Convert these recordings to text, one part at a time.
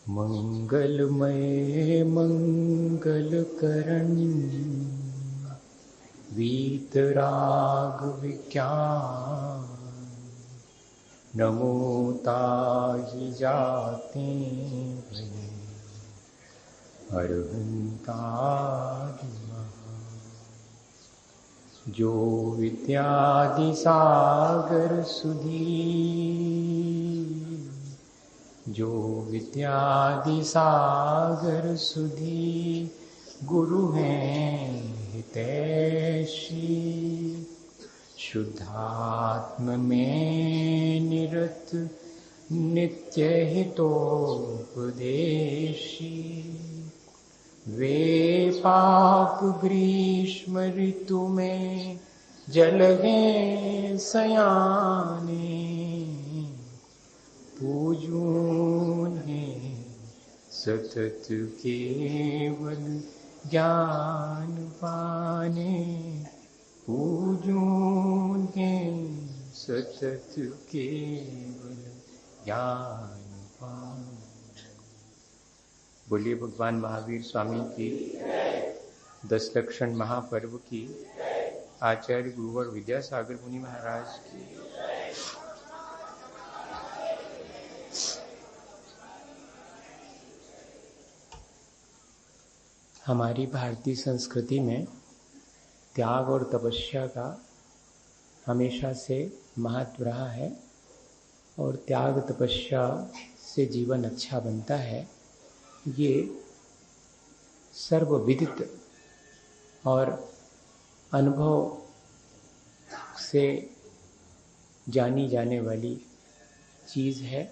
मंगलमय मंगलकरण वीतराग विज्ञान नमो ताहि जाते अरहंतादि जो विद्यादि सागर सुधी जो विद्यादि सागर सुधी गुरु हैं हितैषी शुद्धात्म में निरत नित्य हितोपदेशी वे पाप ग्रीष्म ऋतु में जल हैं सयाने पूजून है सतत केवल ज्ञान पाने पूजून है सतत केवल ज्ञान पाने। बोलिए भगवान महावीर स्वामी की 10 लक्षण महापर्व की आचार्य गुरुवर विद्यासागर मुनि महाराज की। हमारी भारतीय संस्कृति में त्याग और तपस्या का हमेशा से महत्व रहा है और त्याग तपस्या से जीवन अच्छा बनता है, ये सर्वविदित और अनुभव से जानी जाने वाली चीज़ है।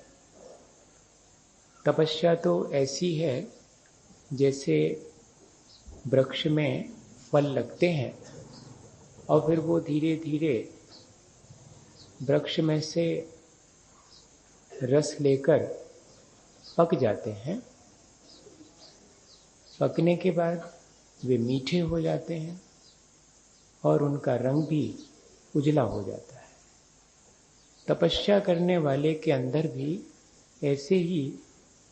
तपस्या तो ऐसी है जैसे वृक्ष में फल लगते हैं और फिर वो धीरे धीरे वृक्ष में से रस लेकर पक जाते हैं। पकने के बाद वे मीठे हो जाते हैं और उनका रंग भी उजला हो जाता है। तपस्या करने वाले के अंदर भी ऐसे ही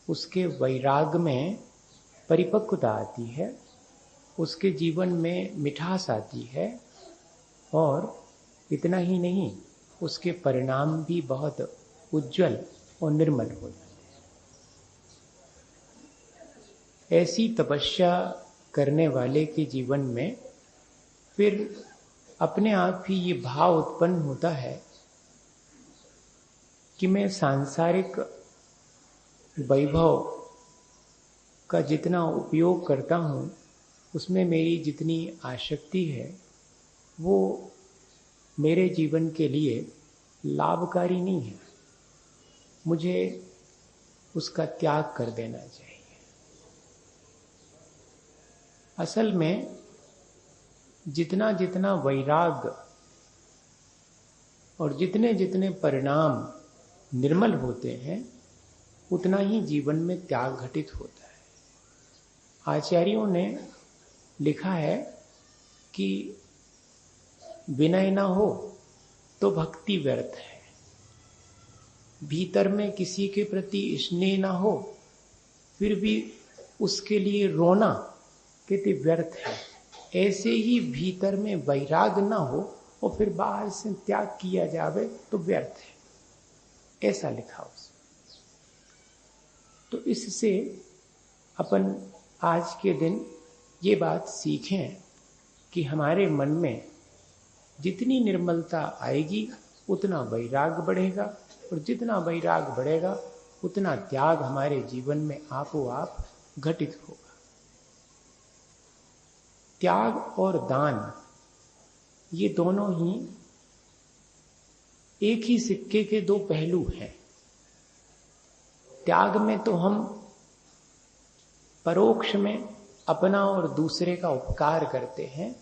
उसके वैराग में परिपक्वता आती है, उसके जीवन में मिठास आती है और इतना ही नहीं, उसके परिणाम भी बहुत उज्जवल और निर्मल हो जाते हैं। ऐसी तपस्या करने वाले के जीवन में फिर अपने आप ही ये भाव उत्पन्न होता है कि मैं सांसारिक वैभव का जितना उपयोग करता हूँ उसमें मेरी जितनी आसक्ति है वो मेरे जीवन के लिए लाभकारी नहीं है, मुझे उसका त्याग कर देना चाहिए। असल में जितना जितना वैराग और जितने जितने परिणाम निर्मल होते हैं उतना ही जीवन में त्याग घटित होता है। आचार्यों ने लिखा है कि विनय ना हो तो भक्ति व्यर्थ है, भीतर में किसी के प्रति स्नेह ना हो फिर भी उसके लिए रोना कहते व्यर्थ है। ऐसे ही भीतर में वैराग ना हो और फिर बाहर से त्याग किया जावे तो व्यर्थ है, ऐसा लिखा उसने। तो इससे अपन आज के दिन ये बात सीखें कि हमारे मन में जितनी निर्मलता आएगी उतना वैराग बढ़ेगा और जितना वैराग बढ़ेगा उतना त्याग हमारे जीवन में आपो आप घटित होगा। त्याग और दान ये दोनों ही एक ही सिक्के के दो पहलू हैं। त्याग में तो हम परोक्ष में अपना और दूसरे का उपकार करते हैं,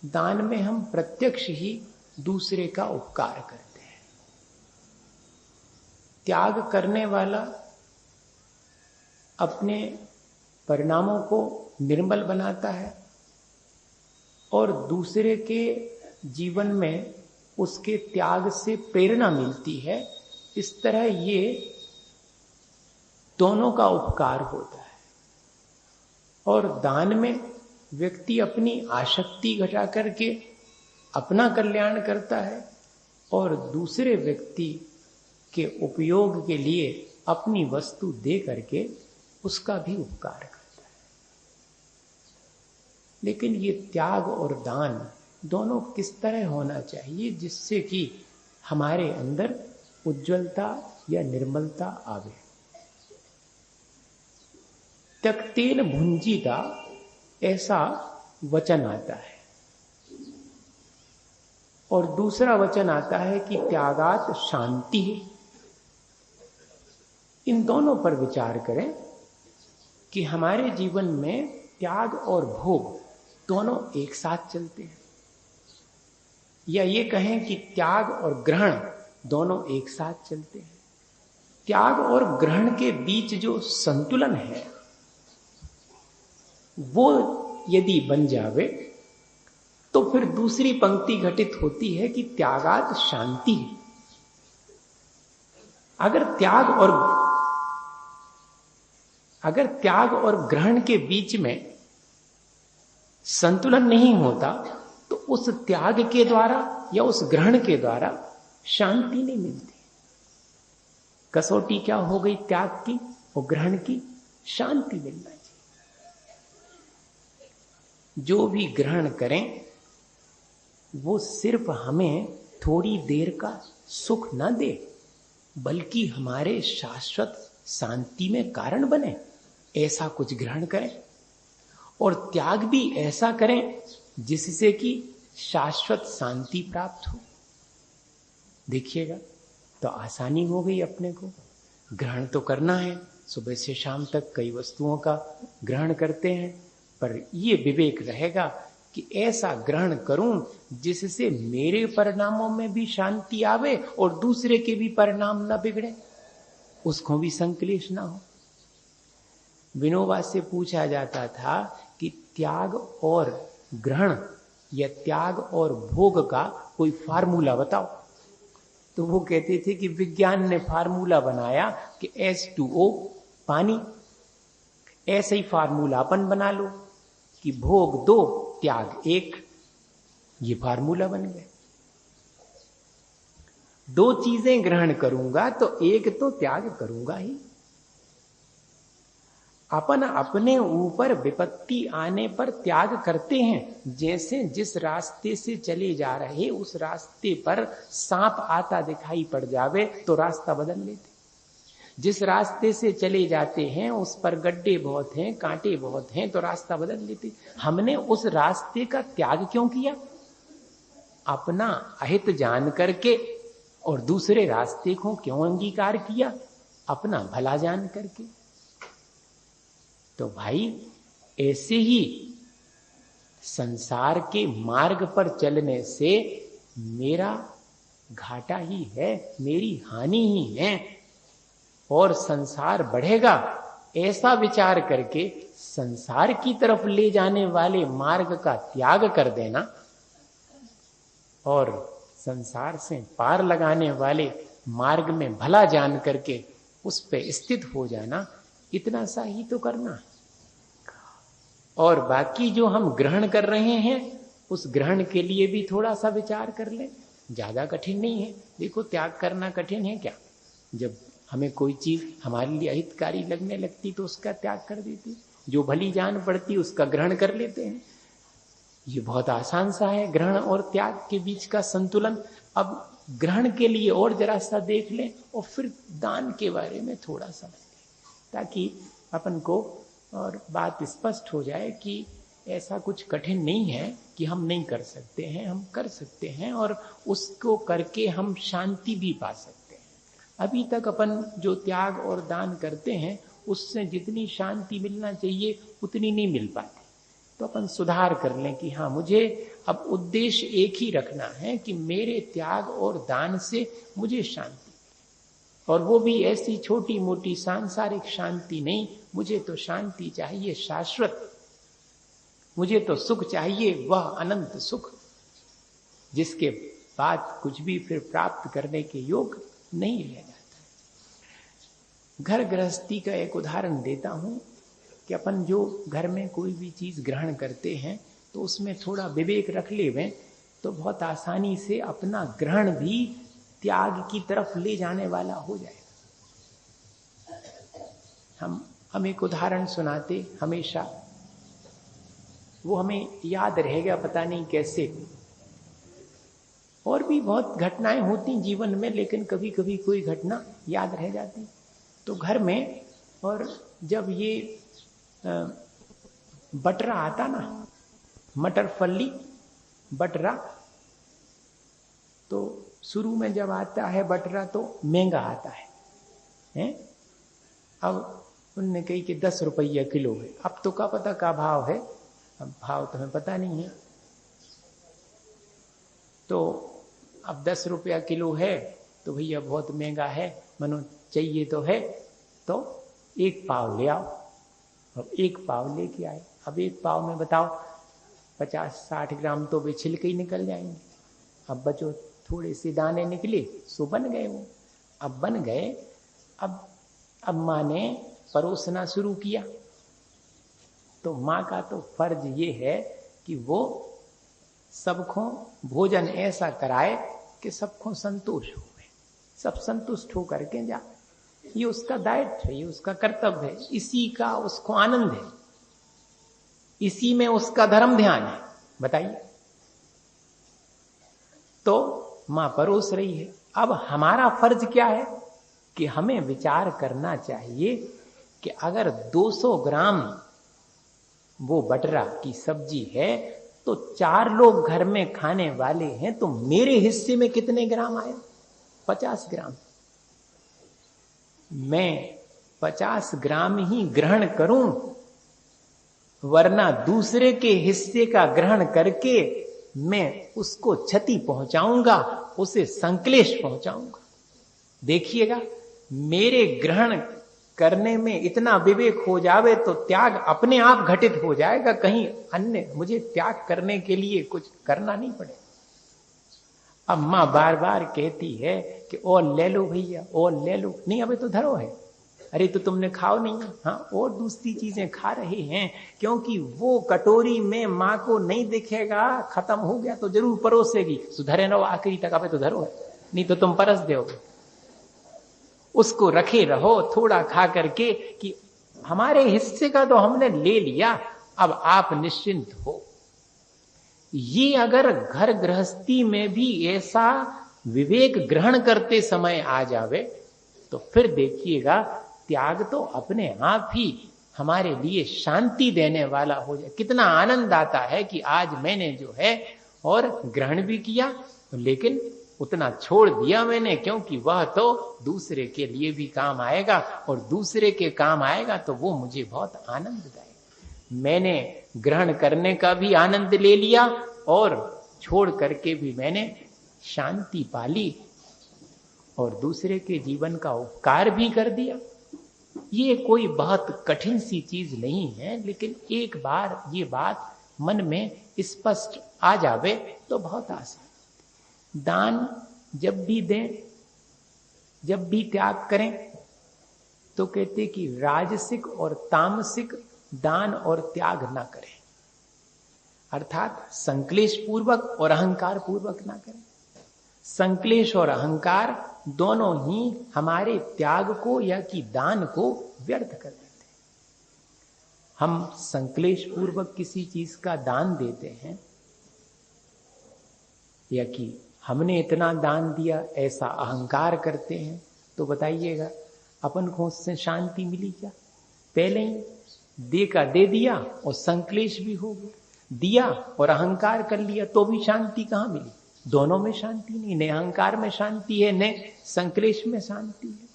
दान में हम प्रत्यक्ष ही दूसरे का उपकार करते हैं। त्याग करने वाला अपने परिणामों को निर्मल बनाता है और दूसरे के जीवन में उसके त्याग से प्रेरणा मिलती है, इस तरह ये दोनों का उपकार होता है। और दान में व्यक्ति अपनी आसक्ति घटा करके अपना कल्याण करता है और दूसरे व्यक्ति के उपयोग के लिए अपनी वस्तु दे करके उसका भी उपकार करता है। लेकिन ये त्याग और दान दोनों किस तरह होना चाहिए जिससे कि हमारे अंदर उज्ज्वलता या निर्मलता आवे। त्यक्तेन भुंजीता ऐसा वचन आता है और दूसरा वचन आता है कि त्यागात शांति। इन दोनों पर विचार करें कि हमारे जीवन में त्याग और भोग दोनों एक साथ चलते हैं, या ये कहें कि त्याग और ग्रहण दोनों एक साथ चलते हैं। त्याग और ग्रहण के बीच जो संतुलन है वो यदि बन जावे तो फिर दूसरी पंक्ति घटित होती है कि त्यागात शांति। अगर त्याग और ग्रहण के बीच में संतुलन नहीं होता तो उस त्याग के द्वारा या उस ग्रहण के द्वारा शांति नहीं मिलती। कसौटी क्या हो गई त्याग की और ग्रहण की? शांति मिलना चाहिए। जो भी ग्रहण करें वो सिर्फ हमें थोड़ी देर का सुख न दे बल्कि हमारे शाश्वत शांति में कारण बने, ऐसा कुछ ग्रहण करें। और त्याग भी ऐसा करें जिससे कि शाश्वत शांति प्राप्त हो। देखिएगा तो आसानी हो गई अपने को। ग्रहण तो करना है, सुबह से शाम तक कई वस्तुओं का ग्रहण करते हैं, पर यह विवेक रहेगा कि ऐसा ग्रहण करूं जिससे मेरे परिणामों में भी शांति आवे और दूसरे के भी परिणाम न बिगड़े, उसको भी संक्लेश ना हो। विनोबा से पूछा जाता था कि त्याग और ग्रहण या त्याग और भोग का कोई फार्मूला बताओ। तो वो कहते थे कि विज्ञान ने फार्मूला बनाया कि H2O पानी, ऐसे ही फार्मूला अपन बना लो कि भोग 2 त्याग 1। ये फार्मूला बन गया। 2 चीजें ग्रहण करूंगा तो एक तो त्याग करूंगा ही। अपन अपने ऊपर विपत्ति आने पर त्याग करते हैं। जैसे जिस रास्ते से चले जा रहे उस रास्ते पर सांप आता दिखाई पड़ जावे तो रास्ता बदल लेते। जिस रास्ते से चले जाते हैं उस पर गड्ढे बहुत हैं, कांटे बहुत हैं, तो रास्ता बदल लेते। हमने उस रास्ते का त्याग क्यों किया? अपना अहित जान करके। और दूसरे रास्ते को क्यों अंगीकार किया? अपना भला जान करके। तो भाई ऐसे ही संसार के मार्ग पर चलने से मेरा घाटा ही है, मेरी हानि ही है, और संसार बढ़ेगा ऐसा विचार करके संसार की तरफ ले जाने वाले मार्ग का त्याग कर देना और संसार से पार लगाने वाले मार्ग में भला जान करके उस पे स्थित हो जाना, इतना सा ही तो करना है। और बाकी जो हम ग्रहण कर रहे हैं उस ग्रहण के लिए भी थोड़ा सा विचार कर लें। ज्यादा कठिन नहीं है। देखो त्याग करना कठिन है क्या? जब हमें कोई चीज हमारे लिए अहितकारी लगने लगती तो उसका त्याग कर देती, जो भली जान पड़ती उसका ग्रहण कर लेते हैं। ये बहुत आसान सा है ग्रहण और त्याग के बीच का संतुलन। अब ग्रहण के लिए और जरा सा देख लें और फिर दान के बारे में थोड़ा सा, ताकि अपन को और बात स्पष्ट हो जाए कि ऐसा कुछ कठिन नहीं है कि हम नहीं कर सकते हैं, हम कर सकते हैं और उसको करके हम शांति भी पा सकते हैं। अभी तक अपन जो त्याग और दान करते हैं उससे जितनी शांति मिलना चाहिए उतनी नहीं मिल पाती। तो अपन सुधार कर लें कि हाँ, मुझे अब उद्देश्य एक ही रखना है कि मेरे त्याग और दान से मुझे शांति, और वो भी ऐसी छोटी मोटी सांसारिक शांति नहीं, मुझे तो शांति चाहिए शाश्वत। मुझे तो सुख चाहिए, वह अनंत सुख, जिसके बाद कुछ भी फिर प्राप्त करने के योग नहीं रह जाता। घर गृहस्थी का एक उदाहरण देता हूं कि अपन जो घर में कोई भी चीज ग्रहण करते हैं तो उसमें थोड़ा विवेक रख लेवें तो बहुत आसानी से अपना ग्रहण भी त्याग की तरफ ले जाने वाला हो जाएगा। हम एक उदाहरण सुनाते हमेशा, वो हमें याद रहेगा, पता नहीं कैसे। और भी बहुत घटनाएं होती जीवन में, लेकिन कभी कभी कोई घटना याद रह जाती। तो घर में, और जब ये बटरा आता ना, मटर फली बटरा, तो शुरू में जब आता है बटरा तो महंगा आता है? अब उनने कही कि 10 रुपया किलो है। अब तो का पता का भाव है, अब भाव तो हमें पता नहीं है। तो अब 10 रुपया किलो है तो भैया बहुत महंगा है, मनो चाहिए तो है, तो 1 पाव ले आओ। अब 1 पाव लेके आए। अब 1 पाव में बताओ 50-60 ग्राम तो वे छिलके ही निकल जाएंगे। अब बचो थोड़े से दाने निकले, सो बन गए वो। अब बन गए, अब माँ ने परोसना शुरू किया। तो माँ का तो फर्ज ये है कि वो सबको भोजन ऐसा कराए कि सबको संतोष हो, सब संतुष्ट हो करके जा। ये उसका दायित्व है, ये उसका कर्तव्य है, इसी का उसको आनंद है, इसी में उसका धर्म ध्यान है। बताइए। तो मां परोस रही है। अब हमारा फर्ज क्या है कि हमें विचार करना चाहिए कि अगर 200 ग्राम वो बटरा की सब्जी है तो 4 लोग घर में खाने वाले हैं, तो मेरे हिस्से में कितने ग्राम आए? 50 ग्राम। मैं 50 ग्राम ही ग्रहण करूं, वरना दूसरे के हिस्से का ग्रहण करके मैं उसको क्षति पहुंचाऊंगा, उसे संक्लेश पहुंचाऊंगा। देखिएगा, मेरे ग्रहण करने में इतना विवेक हो जावे तो त्याग अपने आप घटित हो जाएगा, कहीं अन्य मुझे त्याग करने के लिए कुछ करना नहीं पड़े। अब मां बार बार कहती है कि और ले लो भैया, और ले लो। नहीं, अबे तो धरो है। अरे तो तुमने खाओ नहीं? हाँ, और दूसरी चीजें खा रहे हैं, क्योंकि वो कटोरी में माँ को नहीं दिखेगा, खत्म हो गया तो जरूर परोसेगी। सुधरे रहो आखिरी तक, अबे तो धरो है, नहीं तो तुम परस दोगे। उसको रखे रहो थोड़ा खा करके कि हमारे हिस्से का तो हमने ले लिया, अब आप निश्चिंत हो। ये अगर घर गृहस्थी में भी ऐसा विवेक ग्रहण करते समय आ जावे तो फिर देखिएगा त्याग तो अपने आप ही हमारे लिए शांति देने वाला हो जाए। कितना आनंद आता है कि आज मैंने जो है और ग्रहण भी किया, लेकिन उतना छोड़ दिया मैंने, क्योंकि वह तो दूसरे के लिए भी काम आएगा, और दूसरे के काम आएगा तो वो मुझे बहुत आनंद देगा। मैंने ग्रहण करने का भी आनंद ले लिया और छोड़ करके भी मैंने शांति पाली और दूसरे के जीवन का उपकार भी कर दिया। ये कोई बहुत कठिन सी चीज नहीं है, लेकिन एक बार ये बात मन में स्पष्ट आ जावे तो बहुत आसान। दान जब भी दें, जब भी त्याग करें, तो कहते कि राजसिक और तामसिक दान और त्याग ना करें, अर्थात संक्लेश पूर्वक और अहंकार पूर्वक ना करें। संक्लेश और अहंकार दोनों ही हमारे त्याग को या कि दान को व्यर्थ कर देते हैं। हम संक्लेश पूर्वक किसी चीज का दान देते हैं या कि हमने इतना दान दिया ऐसा अहंकार करते हैं, तो बताइएगा अपन को उससे शांति मिली क्या? पहले ही दे का दे दिया और संक्लेश भी हो गया, दिया और अहंकार कर लिया तो भी शांति कहां मिली? दोनों में शांति नहीं, न अहंकार में शांति है न संक्लेश में शांति है।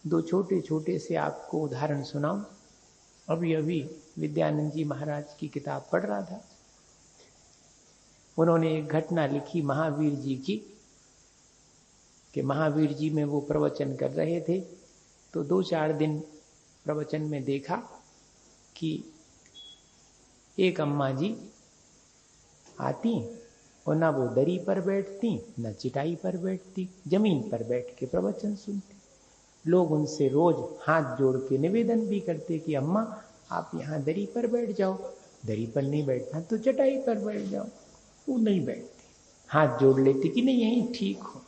2 छोटे छोटे से आपको उदाहरण सुनाऊं। अभी विद्यानंद जी महाराज की किताब पढ़ रहा था, उन्होंने एक घटना लिखी महावीर जी की, कि महावीर जी में वो प्रवचन कर रहे थे, तो 2-4 दिन प्रवचन में देखा कि एक अम्मा जी आती और ना वो दरी पर बैठती न चिटाई पर बैठती, जमीन पर बैठ के प्रवचन सुनती। लोग उनसे रोज हाथ जोड़ के निवेदन भी करते कि अम्मा आप यहाँ दरी पर बैठ जाओ, दरी पर नहीं बैठना तो चटाई पर बैठ जाओ। वो नहीं बैठती, हाथ जोड़ लेती कि नहीं यहीं ठीक हो।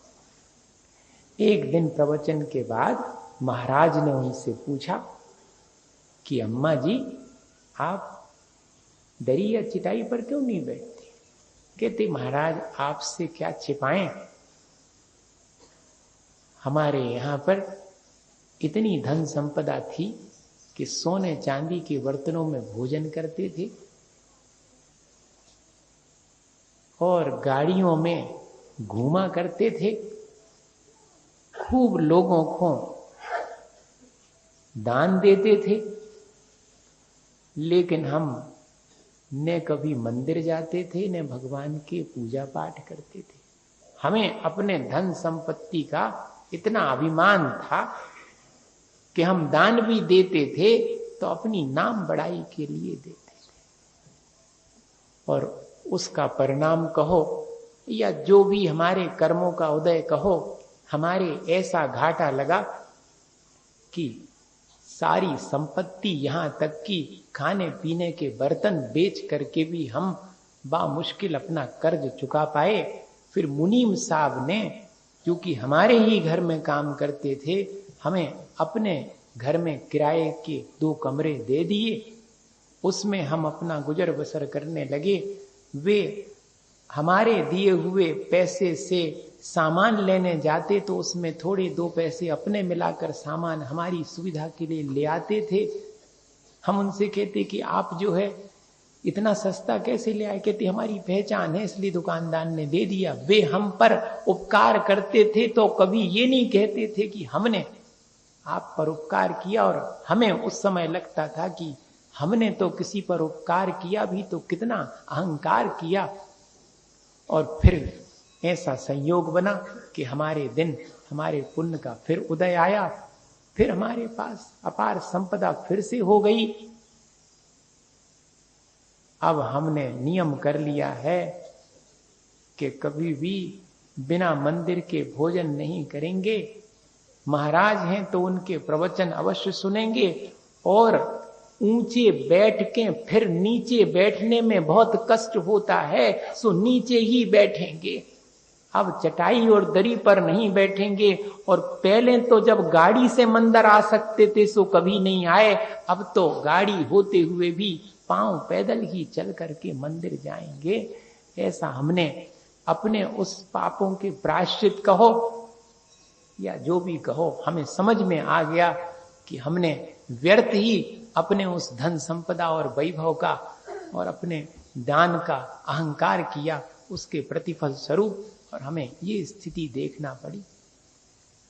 एक दिन प्रवचन के बाद महाराज ने उनसे पूछा कि अम्मा जी आप दरी या चिटाई पर क्यों नहीं बैठती? कहते महाराज आपसे क्या छिपाएं, हमारे यहाँ पर इतनी धन संपदा थी कि सोने चांदी के बर्तनों में भोजन करते थे और गाड़ियों में घूमा करते थे, खूब लोगों को दान देते थे, लेकिन हम न कभी मंदिर जाते थे न भगवान के पूजा पाठ करते थे। हमें अपने धन संपत्ति का इतना अभिमान था कि हम दान भी देते थे तो अपनी नाम बढ़ाई के लिए देते थे, और उसका परिणाम कहो या जो भी हमारे कर्मों का उदय कहो, हमारे ऐसा घाटा लगा कि सारी संपत्ति यहां तक कि खाने पीने के बर्तन बेच करके भी हम बामुश्किल अपना कर्ज चुका पाए। फिर मुनीम साहब ने, क्योंकि हमारे ही घर में काम करते थे, हमें अपने घर में किराए के 2 कमरे दे दिए, उसमें हम अपना गुजर बसर करने लगे। वे हमारे दिए हुए पैसे से सामान लेने जाते तो उसमें थोड़े 2 पैसे अपने मिलाकर सामान हमारी सुविधा के लिए ले आते थे। हम उनसे कहते कि आप जो है इतना सस्ता कैसे ले आए? कहते हमारी पहचान है इसलिए दुकानदार ने दे दिया। वे हम पर उपकार करते थे तो कभी ये नहीं कहते थे कि हमने आप पर उपकार किया, और हमें उस समय लगता था कि हमने तो किसी पर उपकार किया भी तो कितना अहंकार किया। और फिर ऐसा संयोग बना कि हमारे दिन, हमारे पुण्य का फिर उदय आया, फिर हमारे पास अपार संपदा फिर से हो गई। अब हमने नियम कर लिया है कि कभी भी बिना मंदिर के भोजन नहीं करेंगे। महाराज हैं तो उनके प्रवचन अवश्य सुनेंगे, और ऊंचे बैठ के फिर नीचे बैठने में बहुत कष्ट होता है, सो नीचे ही बैठेंगे। अब चटाई और दरी पर नहीं बैठेंगे। और पहले तो जब गाड़ी से मंदिर आ सकते थे सो कभी नहीं आए, अब तो गाड़ी होते हुए भी पांव पैदल ही चल करके मंदिर जाएंगे। ऐसा हमने अपने उस पापों के प्रायश्चित कहो या जो भी कहो, हमें समझ में आ गया कि हमने व्यर्थ ही अपने उस धन संपदा और वैभव का और अपने दान का अहंकार किया, उसके प्रतिफल स्वरूप, और हमें ये स्थिति देखना पड़ी।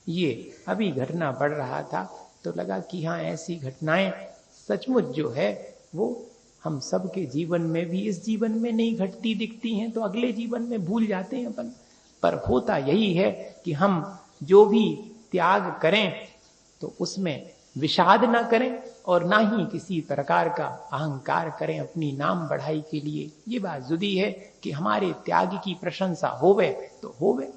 ये अभी घटना बढ़ रहा था तो लगा कि हाँ, ऐसी घटनाएं सचमुच जो है वो हम सबके जीवन में भी, इस जीवन में नहीं घटती दिखती हैं तो अगले जीवन में भूल जाते हैं अपन। पर होता यही है कि हम जो भी त्याग करें तो उसमें विषाद ना करें और ना ही किसी प्रकार का अहंकार करें अपनी नाम बढ़ाई के लिए। ये बात जुदी है कि हमारे त्याग की प्रशंसा होवे तो होवे,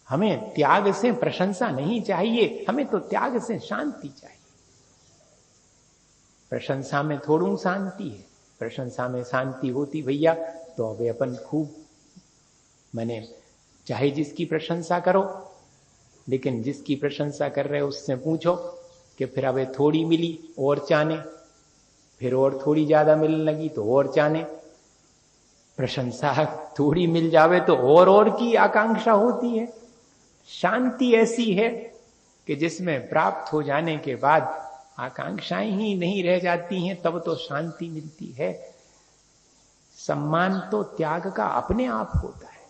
हमें त्याग से प्रशंसा नहीं चाहिए, हमें तो त्याग से शांति चाहिए। प्रशंसा में थोड़ू शांति है, प्रशंसा में शांति होती भैया तो अब अपन खूब, मैंने चाहे जिसकी प्रशंसा करो, लेकिन जिसकी प्रशंसा कर रहे हो उससे पूछो कि फिर अब थोड़ी मिली और चाने, फिर और थोड़ी ज्यादा मिलने लगी तो और चाने। प्रशंसा थोड़ी मिल जावे तो और की आकांक्षा होती है। शांति ऐसी है कि जिसमें प्राप्त हो जाने के बाद आकांक्षाएं ही नहीं रह जाती हैं, तब तो शांति मिलती है। सम्मान तो त्याग का अपने आप होता है,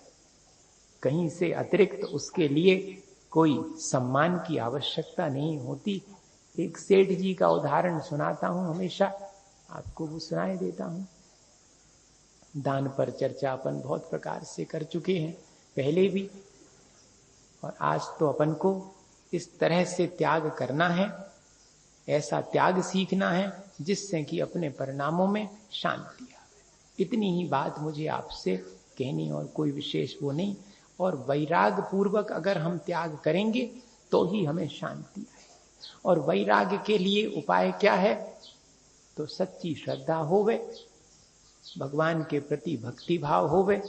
कहीं से अतिरिक्त उसके लिए कोई सम्मान की आवश्यकता नहीं होती। एक सेठ जी का उदाहरण सुनाता हूं, हमेशा आपको वो सुनाई देता हूं। दान पर चर्चा अपन बहुत प्रकार से कर चुके हैं पहले भी, और आज तो अपन को इस तरह से त्याग करना है ऐसा त्याग सीखना है जिससे कि अपने परिणामों में शांति आवे। इतनी ही बात मुझे आपसे कहनी, और कोई विशेष वो नहीं। और वैराग पूर्वक अगर हम त्याग करेंगे तो ही हमें शांति आए। और वैराग्य के लिए उपाय क्या है? तो सच्ची श्रद्धा होवे, भगवान के प्रति भक्ति भाव होवे,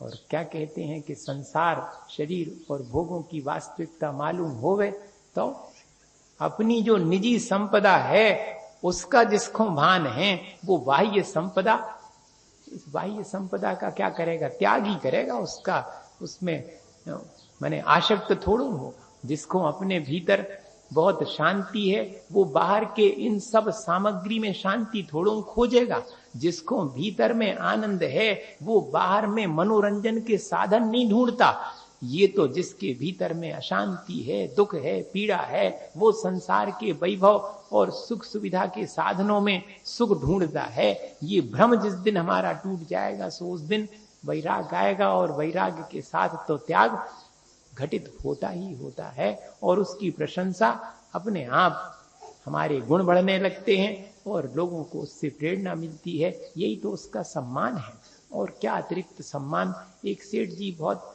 और क्या कहते हैं कि संसार, शरीर और भोगों की वास्तविकता मालूम होवे, तो अपनी जो निजी संपदा है उसका जिसको भान है, वो बाह्य संपदा, इस बाह्य संपदा का क्या करेगा? त्याग ही करेगा उसका। उसमें माने आसक्त थोड़ू हो। जिसको अपने भीतर बहुत शांति है वो बाहर के इन सब सामग्री में शांति थोड़ो खोजेगा। जिसको भीतर में आनंद है वो बाहर में मनोरंजन के साधन नहीं ढूंढता। ये तो जिसके भीतर में अशांति है, दुख है, पीड़ा है, वो संसार के वैभव और सुख सुविधा के साधनों में सुख ढूंढता है। ये भ्रम जिस दिन हमारा टूट जाएगा सो उस दिन वैराग आएगा, और वैराग्य के साथ तो त्याग घटित होता ही होता है। और उसकी प्रशंसा अपने आप हमारे गुण बढ़ने लगते हैं और लोगों को उससे प्रेरणा मिलती है। यही तो उसका सम्मान है, और क्या अतिरिक्त सम्मान। एक सेठ जी बहुत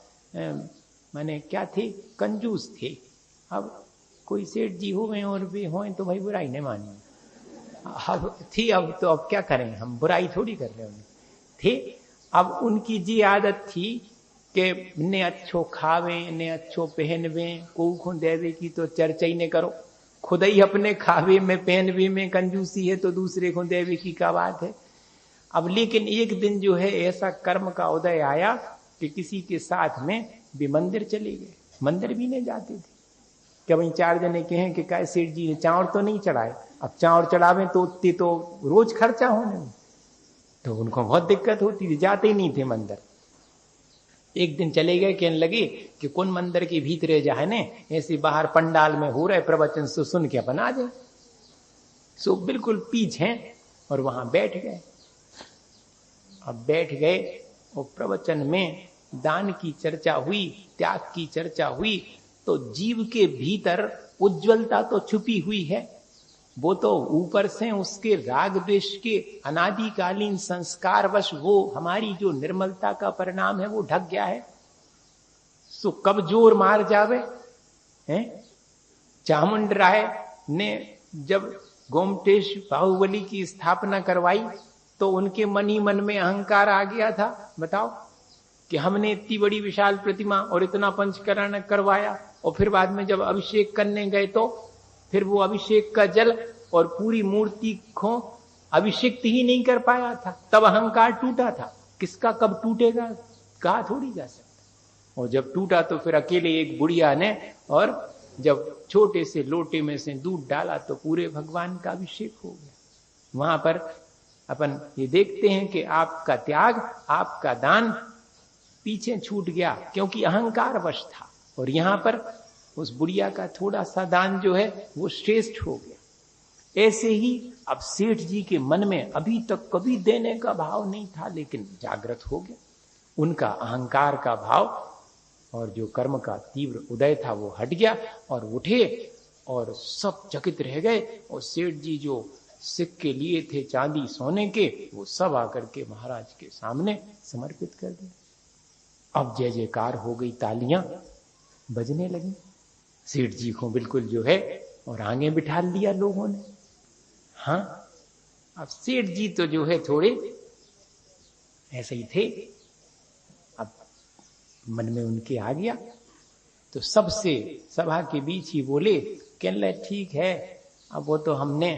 माने क्या थे, कंजूस थे। अब कोई सेठ जी हुए और भी हों तो भाई बुराई नहीं मानी, अब थी, अब तो अब क्या करें, हम बुराई थोड़ी कर रहे हैं। थे, अब उनकी जी आदत थी कि ने अच्छो खावे, ने अच्छो पहनवे, को देवे की तो चर्चा ही नहीं करो। खुद ही अपने खावे में पहनवे में कंजूसी है तो दूसरे को देवे की क्या बात है। अब लेकिन एक दिन जो है ऐसा कर्म का उदय आया कि किसी के साथ में भी मंदिर चले गए। मंदिर भी नहीं जाते थे। क्या वही 4 जने कहें कि काय सेठ जी ने चावल तो नहीं चढ़ाए। अब चावल चढ़ावे तो उतनी तो रोज खर्चा होने में, तो उनको बहुत दिक्कत होती थी, जाते ही नहीं थे मंदिर। एक दिन चले गए, कहने लगे कि कौन मंदिर के भीतरे जाए ने, ऐसे बाहर पंडाल में हो रहे प्रवचन सो सुन के अपन आ जाए। सो बिल्कुल पीछे और वहां बैठ गए। अब बैठ गए और प्रवचन में दान की चर्चा हुई, त्याग की चर्चा हुई। तो जीव के भीतर उज्ज्वलता तो छुपी हुई है, वो तो ऊपर से उसके राग द्वेष के अनादिकालीन संस्कारवश वो हमारी जो निर्मलता का परिणाम है वो ढक गया है। सो कब जोर मार जावे हैं। चामुंड राय ने जब गोमटेश बाहुबली की स्थापना करवाई तो उनके मन ही मन में अहंकार आ गया था। बताओ कि हमने इतनी बड़ी विशाल प्रतिमा और इतना पंचकरण करवाया, और फिर बाद में जब अभिषेक करने गए तो फिर वो अभिषेक का जल और पूरी मूर्ति को अभिषेक ही नहीं कर पाया था। तब अहंकार टूटा था। किसका कब टूटेगा कहा थोड़ी जा सकता। और जब टूटा तो फिर अकेले एक बुढ़िया ने, और जब छोटे से लोटे में से दूध डाला तो पूरे भगवान का अभिषेक हो गया। वहां पर अपन ये देखते हैं कि आपका त्याग, आपका दान पीछे छूट गया क्योंकि अहंकार वश था, और यहां पर उस बुढ़िया का थोड़ा सा दान जो है वो श्रेष्ठ हो गया। ऐसे ही अब सेठ जी के मन में अभी तक कभी देने का भाव नहीं था, लेकिन जागृत हो गया उनका अहंकार का भाव, और जो कर्म का तीव्र उदय था वो हट गया। और उठे और सब चकित रह गए। और सेठ जी जो सिक्के लिए थे चांदी सोने के, वो सब आकर के महाराज के सामने समर्पित कर दिए। अब जय जयकार हो गई, तालियां बजने लगी। सेठ जी को बिल्कुल जो है और आगे बिठा लिया लोगों ने। हाँ, अब सेठ जी तो जो है थोड़े ऐसे ही थे। अब मन में उनके आ गया तो सबसे सभा के बीच ही बोले, कहने लगे ठीक है, अब वो तो हमने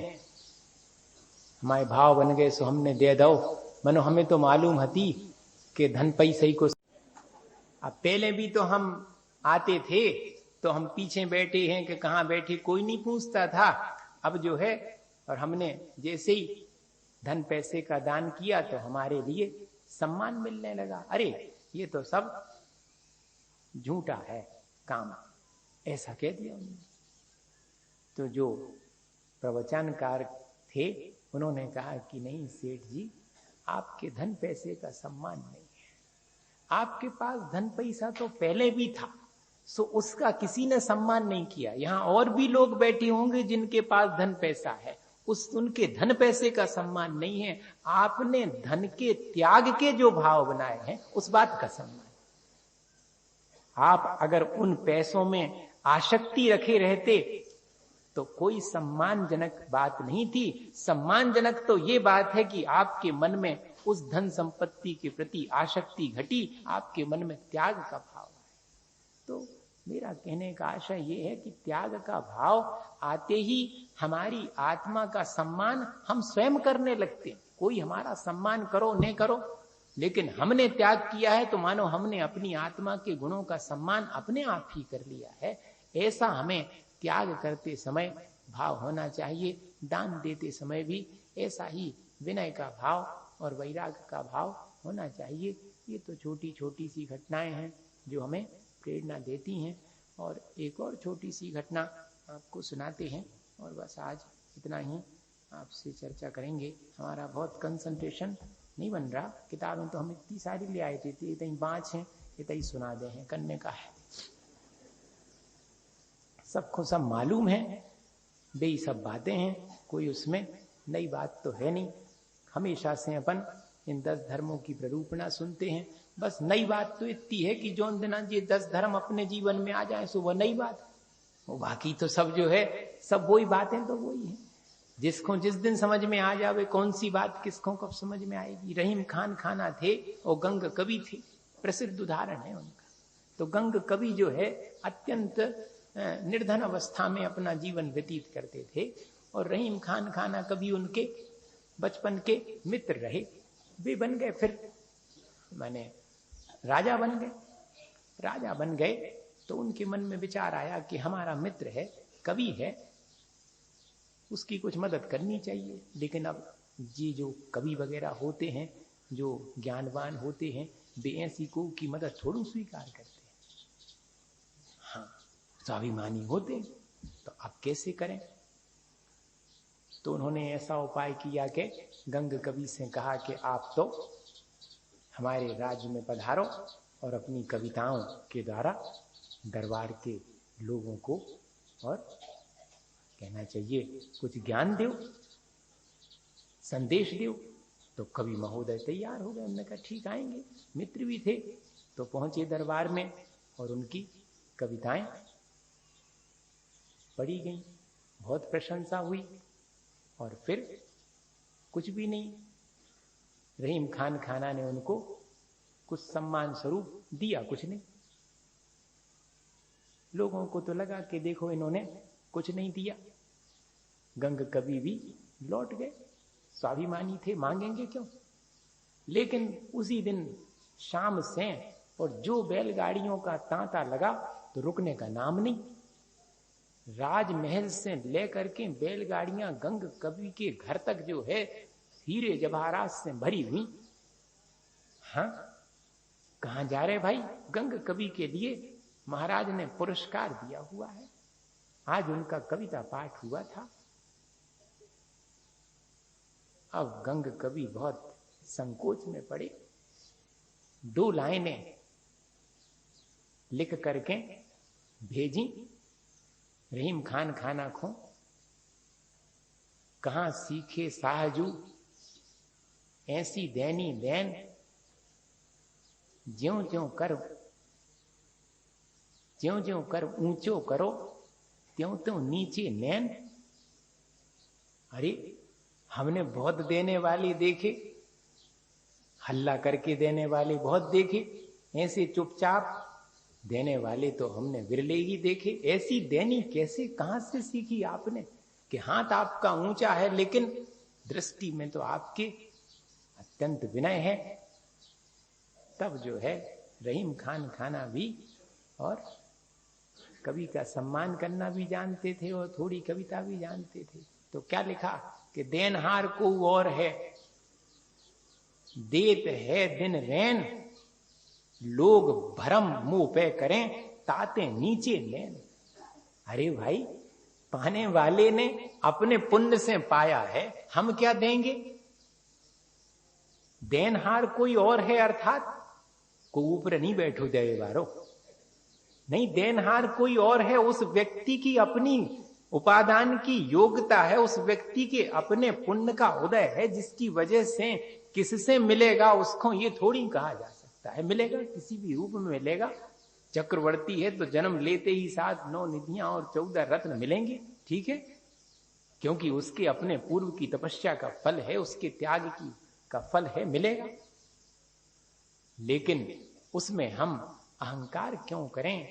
हमारे भाव बन गए सो हमने दे दो। मनो हमें तो मालूम हती कि धन पैसे को, अब पहले भी तो हम आते थे तो हम पीछे बैठे हैं कि कहाँ बैठे कोई नहीं पूछता था। अब जो है, और हमने जैसे ही धन पैसे का दान किया तो हमारे लिए सम्मान मिलने लगा। अरे ये तो सब झूठा है काम, ऐसा कह दिया उन्होंने। तो जो प्रवचनकार थे उन्होंने कहा कि नहीं सेठ जी, आपके धन पैसे का सम्मान नहीं है। आपके पास धन पैसा तो पहले भी था, सो उसका किसी ने सम्मान नहीं किया। यहां और भी लोग बैठे होंगे जिनके पास धन पैसा है, उनके धन पैसे का सम्मान नहीं है। आपने धन के त्याग के जो भाव बनाए हैं उस बात का सम्मान। आप अगर उन पैसों में आसक्ति रखे रहते तो कोई सम्मानजनक बात नहीं थी। सम्मानजनक तो ये बात है कि आपके मन में उस धन संपत्ति के प्रति आसक्ति घटी, आपके मन में त्याग का भाव है। तो मेरा कहने का आशय ये है कि त्याग का भाव आते ही हमारी आत्मा का सम्मान हम स्वयं करने लगते हैं। कोई हमारा सम्मान करो न करो, लेकिन हमने त्याग किया है तो मानो हमने अपनी आत्मा के गुणों का सम्मान अपने आप ही कर लिया है। ऐसा हमें त्याग करते समय भाव होना चाहिए। दान देते समय भी ऐसा ही विनय का भाव और वैराग्य का भाव होना चाहिए। ये तो छोटी छोटी सी घटनाएं हैं जो हमें प्रेरणा देती हैं। और एक और छोटी सी घटना आपको सुनाते हैं और बस आज इतना ही आपसे चर्चा करेंगे। हमारा बहुत कंसंट्रेशन नहीं बन रहा। किताबें तो हम इतनी सारी ले आए थे, इतनी 5 हैं, इतना ही सुना दे हैं करने का है। सबको सब मालूम है, बेई सब बातें हैं, कोई उसमें नई बात तो है नहीं। हमेशा से अपन इन 10 धर्मों की प्ररूपणा सुनते हैं। बस नई बात तो इतनी है कि जो दिन ये 10 धर्म अपने जीवन में आ जाए सो वह नई बात। वो बाकी तो सब जो है सब वही बातें तो वही है। जिसको जिस दिन समझ में आ जावे कौन सी बात किसको कब समझ में आएगी। रहीम खान खाना थे और गंग कवि थे, प्रसिद्ध उदाहरण है उनका। तो गंग कवि जो है अत्यंत निर्धन अवस्था में अपना जीवन व्यतीत करते थे और रहीम खान खाना कभी उनके बचपन के मित्र रहे। वे बन गए फिर माने राजा बन गए। राजा बन गए तो उनके मन में विचार आया कि हमारा मित्र है, कवि है, उसकी कुछ मदद करनी चाहिए। लेकिन अब ये जो कवि वगैरह होते हैं, जो ज्ञानवान होते हैं, वे ऐसी को की मदद थोड़ी स्वीकार करते हैं। हाँ, स्वाभिमानी होते हैं, तो अब कैसे करें। तो उन्होंने ऐसा उपाय किया कि गंग कवि से कहा कि आप तो हमारे राज्य में पधारो और अपनी कविताओं के द्वारा दरबार के लोगों को और कहना चाहिए कुछ ज्ञान दो, संदेश दो। तो कवि महोदय तैयार हो गए। उन्होंने कहा ठीक आएंगे। मित्र भी थे तो पहुंचे दरबार में और उनकी कविताएं पढ़ी गई, बहुत प्रशंसा हुई। और फिर कुछ भी नहीं, रहीम खान खाना ने उनको कुछ सम्मान स्वरूप दिया, कुछ नहीं। लोगों को तो लगा कि देखो इन्होंने कुछ नहीं दिया। गंग कवि भी लौट गए, स्वाभिमानी थे, मांगेंगे क्यों। लेकिन उसी दिन शाम से और जो बैलगाड़ियों का तांता लगा तो रुकने का नाम नहीं। राजमहल से लेकर के बैलगाड़ियां गंग कवि के घर तक जो है हीरे जवाहरात से भरी हुई। हाँ, कहां जा रहे भाई। गंग कवि के लिए महाराज ने पुरस्कार दिया हुआ है। आज उनका कविता पाठ हुआ था। अब गंग कवि बहुत संकोच में पड़े। 2 लाइनें लिख करके भेजी रहीम खान खाना को। कहां सीखे साहजू ऐसी दैनी दैन, ज्यों ज्यों कर ऊंचो करो, त्यों त्यों नीचे नैन। अरे हमने बहुत देने वाले देखे, हल्ला करके देने वाले बहुत देखे, ऐसे चुपचाप देने वाले तो हमने विरले ही देखे। ऐसी देनी कैसे, कहां से सीखी आपने कि हाथ आपका ऊंचा है लेकिन दृष्टि में तो आपके अत्यंत विनय है। तब जो है रहीम खान खाना भी और कवि का सम्मान करना भी जानते थे और थोड़ी कविता भी जानते थे। तो क्या लिखा कि देनहार को और है, देत है दिन रैन, लोग भरम मुंह पे करें, ताते नीचे लेन। अरे भाई, पाने वाले ने अपने पुण्य से पाया है, हम क्या देंगे। देनहार कोई और है, अर्थात को ऊपर नहीं बैठो दे वारो। नहीं, देनहार कोई और है, उस व्यक्ति की अपनी उपादान की योग्यता है, उस व्यक्ति के अपने पुण्य का उदय है, जिसकी वजह से किससे मिलेगा उसको ये थोड़ी कहा जा सकता है। मिलेगा, किसी भी रूप में मिलेगा। चक्रवर्ती है तो जन्म लेते ही 7 9 निधियां और 14 रत्न मिलेंगे, ठीक है, क्योंकि उसके अपने पूर्व की तपस्या का फल है, उसके त्याग की का फल है, मिलेगा। लेकिन उसमें हम अहंकार क्यों करें?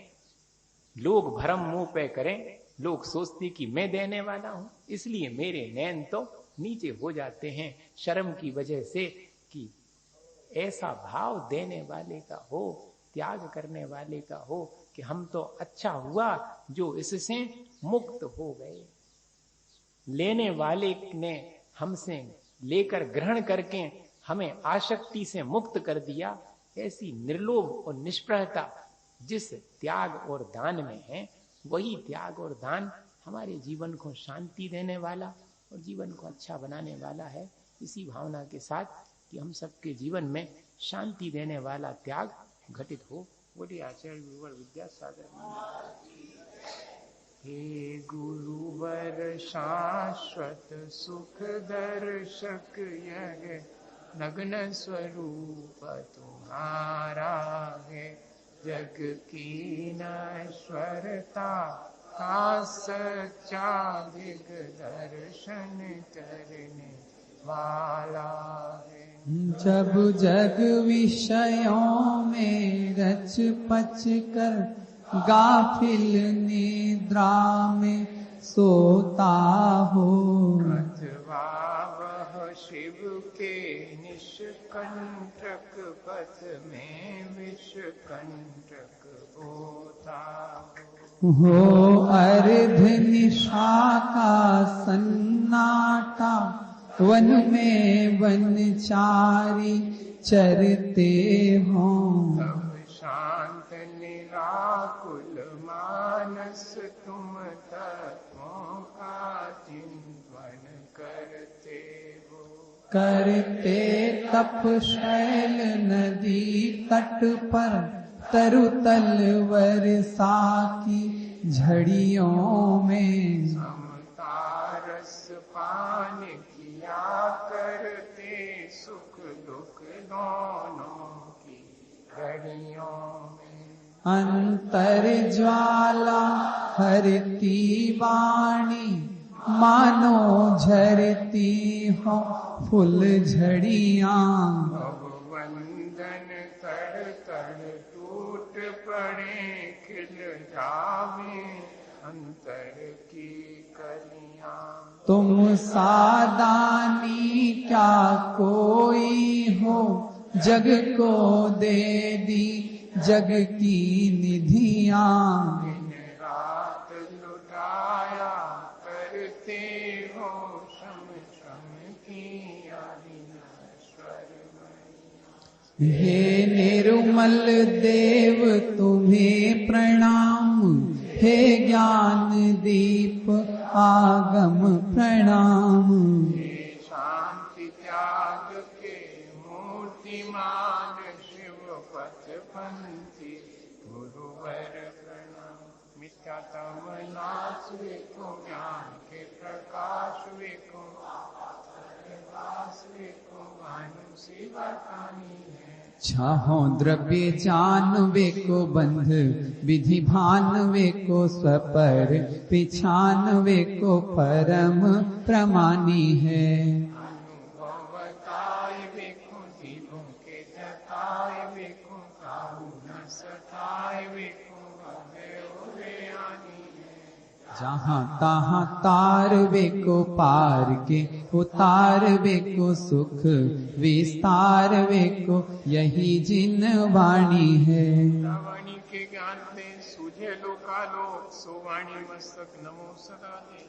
लोग भरम मुंह पे करें, लोग सोचते कि मैं देने वाला हूं, इसलिए मेरे नैन तो नीचे हो जाते हैं शर्म की वजह से कि ऐसा भाव देने वाले का हो, त्याग करने वाले का हो कि हम तो अच्छा हुआ जो इससे मुक्त हो गए। लेने वाले ने हमसे लेकर ग्रहण करके हमें आसक्ति से मुक्त कर दिया। ऐसी निर्लोभ और निष्प्रहता जिस त्याग और दान में है, वही त्याग और दान हमारे जीवन को शांति देने वाला और जीवन को अच्छा बनाने वाला है। इसी भावना के साथ कि हम सबके जीवन में शांति देने वाला त्याग घटित हो। बोलिए आचार्य गुरुवर विद्यासागर। हे गुरुवर शाश्वत सुख दर्शक, यह नग्न स्वरूप तुम्हारा है। जग की नश्वरता का सच्चा दिग्दर्शन करने वाला है। जब जग विषयों में रच पच कर गाफिल निद्रा में सोता हो, अथवा वह शिव के निष्कंटक पथ में विषकंटक होता हो अर्ध निशा का सन्नाटा, वन में वनचारी चरते हों। तब शांत निराकुल मानस तुम तत्वों का चिंतन करते हो। करते तप शैल नदी तट पर, तरुतल वर्षा की झड़ियों में। समता रस पान किया करते, सुख दुख दोनों की घड़ियों में। अंतर ज्वाला हरती वाणी, मानो झरती हो फूल झड़ियां। वंदन तड़ तड़ टूट पड़े, खिल जावे अंतर की कलियां। तुम सादानी क्या कोई हो, जग को दे दी जग की निधियां। दिन रात लुटाया करते हो, शम शम किया विनश्वर। हे निर्मल देव तुम्हें प्रणाम, हे ज्ञान दीप आगम प्रणाम। हे शांति त्याग के मूर्तिमान, शिव पथ पंथी गुरुवर प्रणाम। मिथ्यातम नाश वेको, ज्ञान के प्रकाश वेको, वेको भानु सेवा कानी है। छहो द्रव्य जानवे को बंध, विधि भानवे को स्वपर, पिछानवे को परम प्रमानी है। अनुभवताय वेको, जीवों के जताय वेको, काहू न सताय वेको, जहाँ तहाँ तार वे को पार के, उतार वे को सुख विस्तार वे को, यही जिन वाणी है। वाणी के ज्ञान से सूझे लोकालोक, सो वाणी मस्तक नमो सदा दे।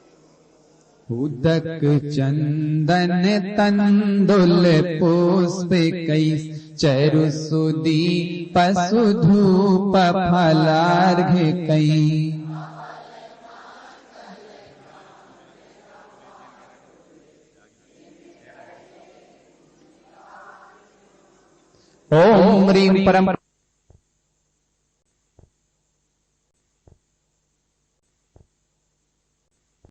उदक चंदन तंदुल पुष्प कई, चरु सुदी पशु धूप फलार्घ कई। ओम ह्रीं परम